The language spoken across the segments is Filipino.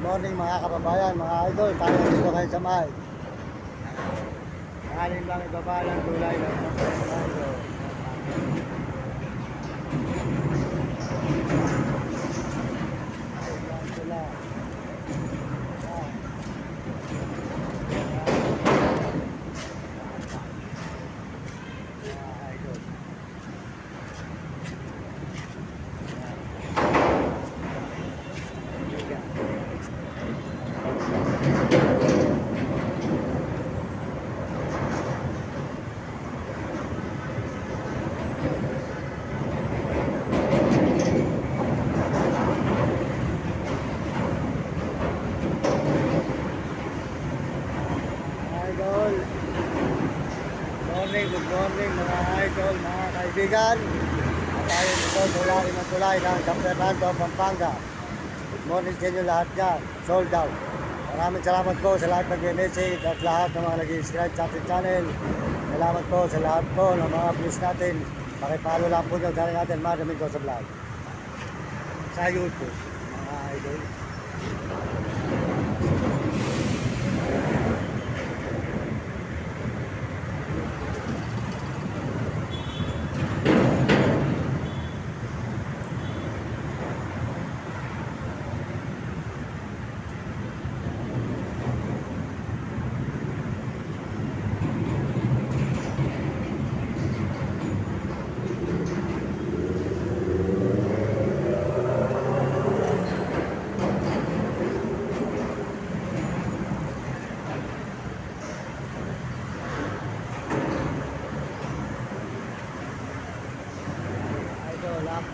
morning mga kababayan, mga idol. Tayo dito kayo sa may. Galing lang ibaba ng gulay ng mga idol. Ayun lang sila. Ah. Mga idol. Idol. Good morning mga idol, mga kaibigan. At tayo dito sa ilalim ng tulay ng San Fernando, Pampanga. Good morning sa inyo lahat dyan. Sold out. Maraming salamat po sa lahat ng message at lahat ng mga nag-subscribe sa ating channel. Salamat po sa lahat po ng mga views natin. Pakipalo lang po nyo dahil natin maraming ko sa vlog. Sa YouTube, mga idol.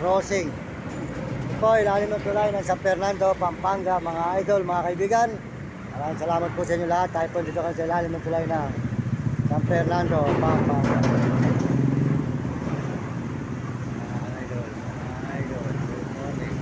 Crossing. Ito po, ilalim ng tulay ng San Fernando, Pampanga, mga idol, mga kaibigan. Maraming salamat po sa inyo lahat. Tayo po dito kayo sa ilalim ng tulay ng San Fernando, Pampanga. Mga idol, good morning.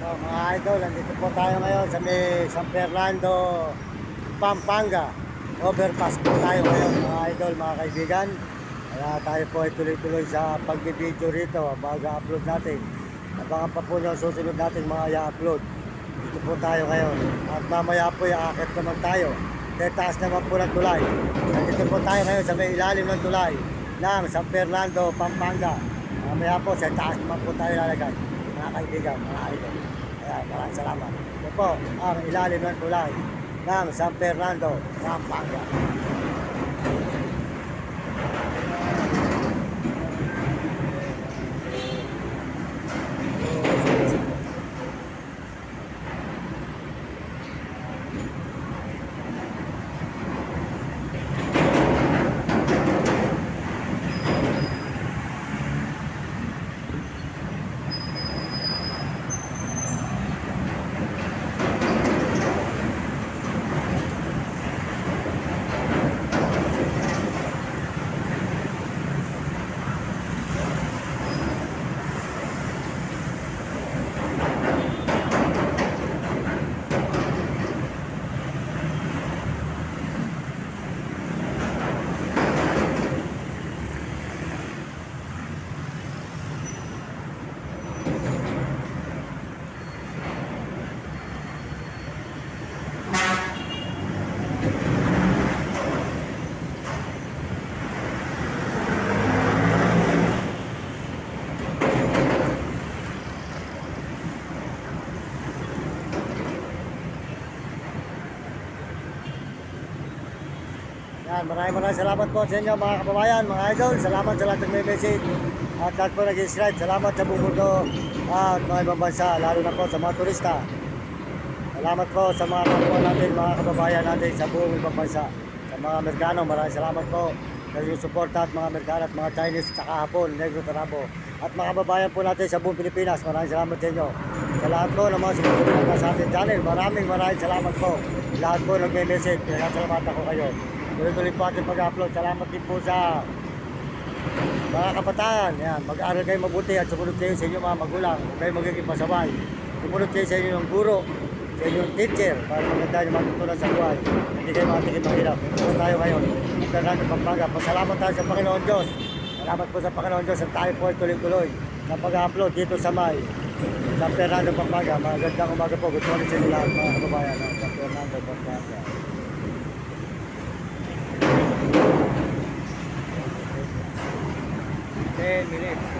Mga idol, nandito po tayo ngayon sa may San Fernando, Pampanga. Overpass po tayo ngayon mga idol, mga kaibigan. Kaya tayo po ay tuloy-tuloy sa pagbibideo rito bago upload natin. Abangan pa po yung susunod natin mga i-upload. Dito po tayo ngayon. At mamaya po i-akit naman tayo. Dahil taas naman po ng tulay. Nandito po tayo ngayon sa may ilalim ng tulay ng San Fernando, Pampanga. Mamaya po sa taas naman po tayo lalagay. Mga kaibigan, mga idol. Kaya maraming salamat. Ito po ang ilalim ng tulay ng San Fernando, Pampanga. Yan, maraming salamat po sa inyo mga kababayan, mga idol. Salamat sa lahat ng may message at lahat po nag-subscribe. Salamat sa buong mundo at mga ibang bansa, lalo na po sa mga turista. Salamat po sa mga kapwa natin, mga kababayan natin sa buong ibang bansa. Sa mga Amerikano, maraming salamat po sa inyong suporta at mga Amerikano at mga Chinese, saka Hapon, Negro, Tarabo. At mga kababayan po natin sa buong Pilipinas, maraming salamat sa inyo. Sa lahat po ng mga sumusunod sa ating channel, maraming salamat po. Lahat po nag-message, pinasalamatan ko kayo. Tuloy-tuloy po ating pag-upload. Salamat din po sa mga kabataan. Yan, mag-aaral kayo mabuti at sumunod kayo sa inyong mga magulang. Huwag kayo magiging pasaway. Sumunod kayo sa inyong guro, sa inyong teacher, para maganda yung matutunan sa buhay. Hindi kayo makatigil mahirap. Ito po tayo ngayon. Fernando, Pampanga. Pasalamat tayo sa Panginoon Diyos. Salamat po sa Panginoon Diyos at tayo po ay tuloy-tuloy sa pag-upload dito sa May San Fernando, Pampanga. Magandang umaga po. Good morning sa inyo lahat mga kababayan ng San Fernando, Pampanga. 10 minutes.